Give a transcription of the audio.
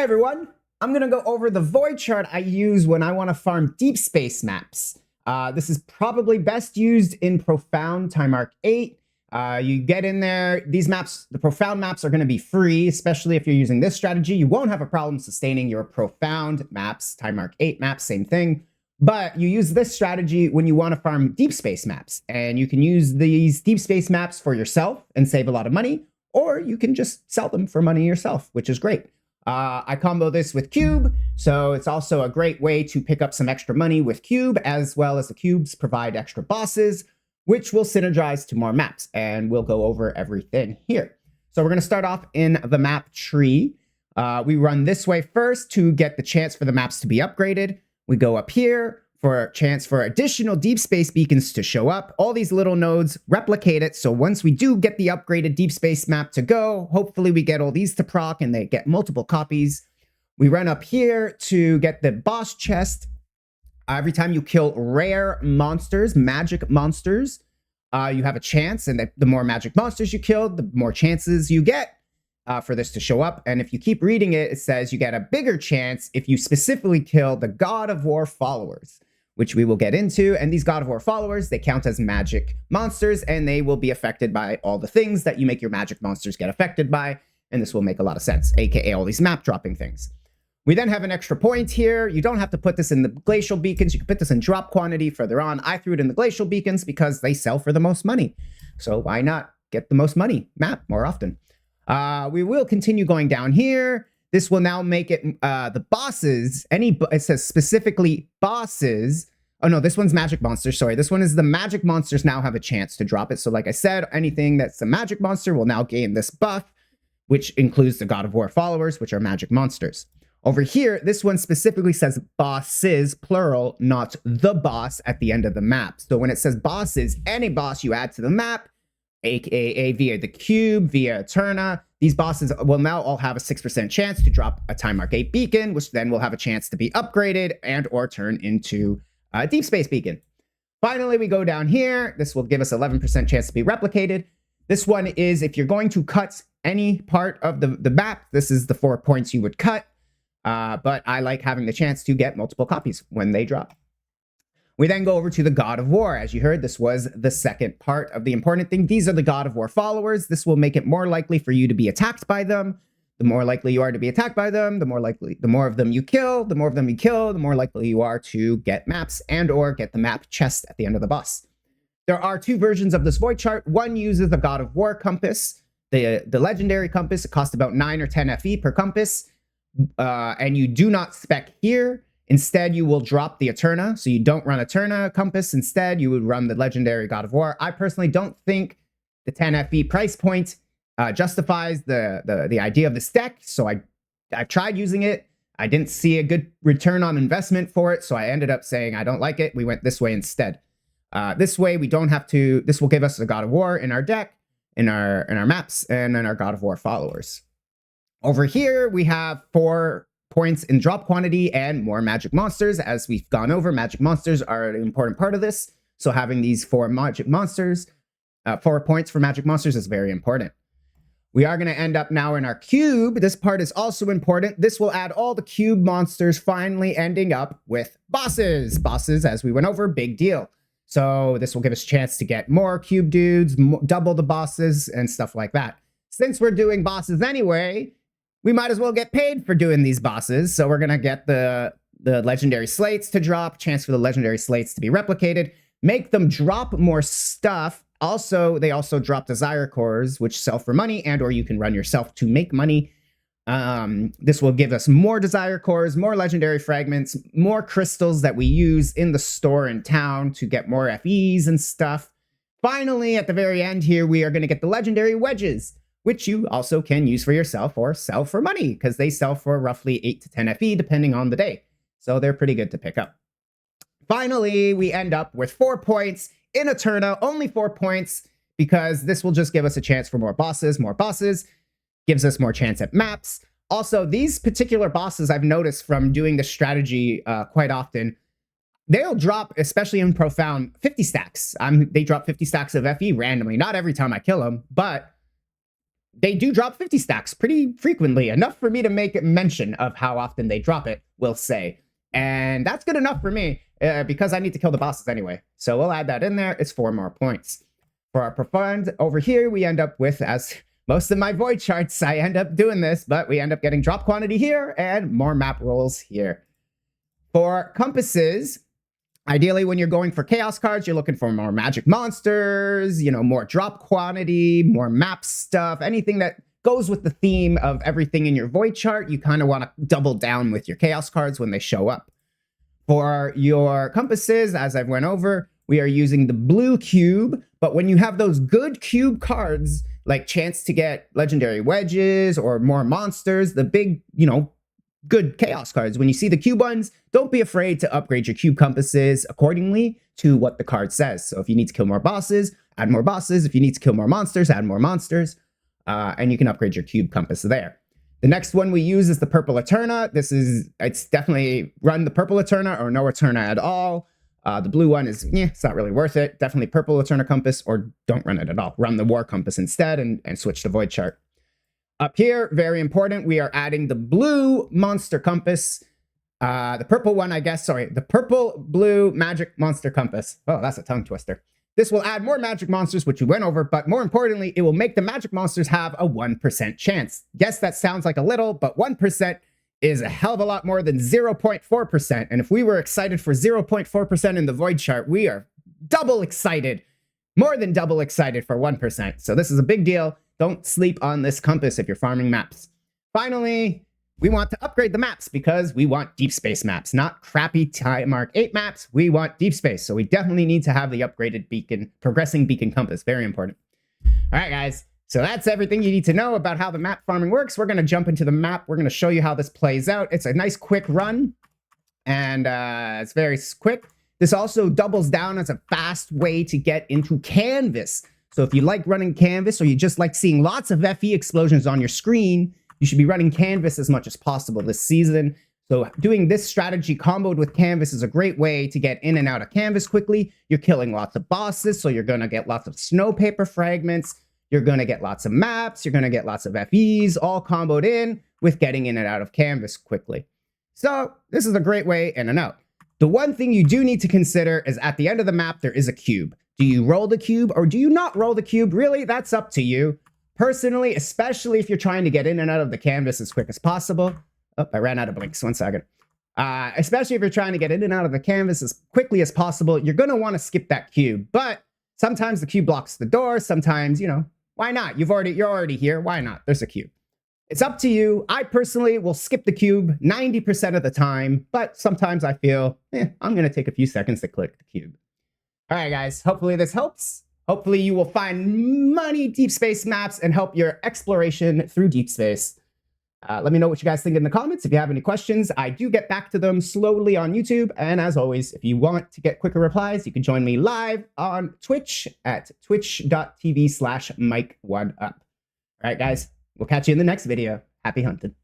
Hi everyone, I'm going to go over the void chart I use when I want to farm deep space maps. This is probably best used in Profound Time Arc 8. You get in there, these maps, the Profound maps are going to be free, especially if you're using this strategy. You won't have a problem sustaining your Profound maps, Time Arc 8 maps, same thing. But you use this strategy when you want to farm deep space maps. And you can use these deep space maps for yourself and save a lot of money, or you can just sell them for money yourself, which is great. I combo this with Cube, so it's also a great way to pick up some extra money with Cube, as well as the cubes provide extra bosses, which will synergize to more maps, and we'll go over everything here. So we're going to start off in the map tree. We run this way first to get the chance for the maps to be upgraded. We go up here for a chance for additional deep space beacons to show up. All these little nodes replicate it, so once we do get the upgraded deep space map to go, hopefully we get all these to proc and they get multiple copies. We run up here to get the boss chest. Every time you kill rare monsters, magic monsters, you have a chance, and the more magic monsters you kill, the more chances you get for this to show up. And if you keep reading it, it says you get a bigger chance if you specifically kill the God of War followers, which we will get into. And these God of War followers, they count as magic monsters, and they will be affected by all the things that you make your magic monsters get affected by. And this will make a lot of sense, aka all these map dropping things. We then have an extra point here. You don't have to put this in the glacial beacons. You can put this in drop quantity further on. I threw it in the glacial beacons because they sell for the most money. So why not get the most money map more often? We will continue going down here. This will now make it the bosses. It says specifically bosses. Oh no, this one's magic monsters. Sorry, this one is the magic monsters now have a chance to drop it. So like I said, anything that's a magic monster will now gain this buff, which includes the God of War followers, which are magic monsters. Over here, this one specifically says bosses, plural, not the boss at the end of the map. So when it says bosses, any boss you add to the map, aka via the cube, via Aeterna, these bosses will now all have a 6% chance to drop a Time Arc 8 beacon, which then will have a chance to be upgraded and or turn into a deep space beacon. Finally, we go down here. This will give us 11% chance to be replicated. This one is if you're going to cut any part of the map, this is the 4 points you would cut. But I like having the chance to get multiple copies when they drop. We then go over to the God of War. As you heard, this was the second part of the important thing. These are the God of War followers. This will make it more likely for you to be attacked by them. The more likely you are to be attacked by them, the more of them you kill, the more likely you are to get maps and or get the map chest at the end of the boss. There are 2 versions of this void chart. One uses the God of War compass, the legendary compass. It costs about 9 or 10 FE per compass. And you do not spec here. Instead, you will drop the Aeterna. So you don't run Aeterna compass. Instead, you would run the legendary God of War. I personally don't think the 10 FE price point justifies the idea of this deck. So I've tried using it. I didn't see a good return on investment for it. So I ended up saying I don't like it. We went this way instead. This way, we don't have to. This will give us the God of War in our deck, in our maps, and in our God of War followers. Over here, we have 4 points in drop quantity and more magic monsters. As we've gone over, magic monsters are an important part of this. So having these 4 magic monsters, 4 points for magic monsters is very important. We are going to end up now in our cube. This part is also important. This will add all the cube monsters, finally ending up with bosses. Bosses, as we went over, big deal. So this will give us a chance to get more cube dudes, double the bosses, and stuff like that. Since we're doing bosses anyway, we might as well get paid for doing these bosses. So we're going to get the legendary slates to drop, chance for the legendary slates to be replicated, make them drop more stuff. Also, they also drop desire cores, which sell for money, and or you can run yourself to make money. This will give us more desire cores, more legendary fragments, more crystals that we use in the store in town to get more FEs and stuff. Finally, at the very end here, we are going to get the legendary wedges, which you also can use for yourself or sell for money, because they sell for roughly 8 to 10 FE depending on the day. So they're pretty good to pick up. Finally, we end up with 4 points in Aeterna, only 4 points, because this will just give us a chance for more bosses. More bosses gives us more chance at maps. Also, these particular bosses I've noticed from doing this strategy quite often, they'll drop, especially in Profound, 50 stacks. They drop 50 stacks of FE randomly. Not every time I kill them, but they do drop 50 stacks pretty frequently, enough for me to make mention of how often they drop it, we'll say. And that's good enough for me because I need to kill the bosses anyway. So we'll add that in there. It's 4 more points. For our profound over here, we end up with, as most of my void charts, I end up doing this, but we end up getting drop quantity here and more map rolls here. For compasses, ideally when you're going for chaos cards, you're looking for more magic monsters, you know, more drop quantity, more map stuff, anything that goes with the theme of everything in your void chart. You kind of want to double down with your chaos cards when they show up. For your compasses, as I've went over, we are using the blue cube, but when you have those good cube cards, like chance to get legendary wedges or more monsters, the big, you know, good chaos cards, when you see the cube ones, don't be afraid to upgrade your cube compasses accordingly to what the card says. So if you need to kill more bosses, add more bosses. If you need to kill more monsters, add more monsters. And you can upgrade your cube compass there. The next one we use is the purple Aeterna. It's definitely run the purple Aeterna or no Aeterna at all. The blue one is, it's not really worth it. Definitely purple Aeterna compass, or don't run it at all. Run the war compass instead and switch to void chart. Up here, very important, we are adding the blue monster compass. The purple one, I guess, sorry. The purple blue magic monster compass. Oh, that's a tongue twister. This will add more magic monsters, which we went over, but more importantly, it will make the magic monsters have a 1% chance. Yes, that sounds like a little, but 1% is a hell of a lot more than 0.4%. And if we were excited for 0.4% in the void chart, we are double excited, more than double excited for 1%. So this is a big deal. Don't sleep on this compass if you're farming maps. Finally, we want to upgrade the maps because we want deep space maps, not crappy Time Arc 8 maps. We want deep space. So we definitely need to have the upgraded beacon, progressing beacon compass. Very important. All right, guys. So that's everything you need to know about how the map farming works. We're going to jump into the map. We're going to show you how this plays out. It's a nice quick run, and it's very quick. This also doubles down as a fast way to get into canvas. So if you like running canvas or you just like seeing lots of FE explosions on your screen, you should be running canvas as much as possible this season. So doing this strategy comboed with canvas is a great way to get in and out of canvas quickly. You're killing lots of bosses, so you're going to get lots of snow paper fragments. You're going to get lots of maps. You're going to get lots of FEs, all comboed in with getting in and out of canvas quickly. So this is a great way in and out. The one thing you do need to consider is at the end of the map, there is a cube. Do you roll the cube or do you not roll the cube? Really, that's up to you. Personally, especially if you're trying to get in and out of the canvas as quick as possible. Oh, I ran out of blinks. 1 second. Especially if you're trying to get in and out of the canvas as quickly as possible, you're going to want to skip that cube. But sometimes the cube blocks the door. Sometimes, you know, why not? You're already here. Why not? There's a cube. It's up to you. I personally will skip the cube 90% of the time, but sometimes I feel, I'm going to take a few seconds to click the cube. All right, guys. Hopefully this helps. Hopefully you will find many deep space maps and help your exploration through deep space. Let me know what you guys think in the comments. If you have any questions, I do get back to them slowly on YouTube. And as always, if you want to get quicker replies, you can join me live on Twitch at twitch.tv/Mike1Up. All right, guys, we'll catch you in the next video. Happy hunting.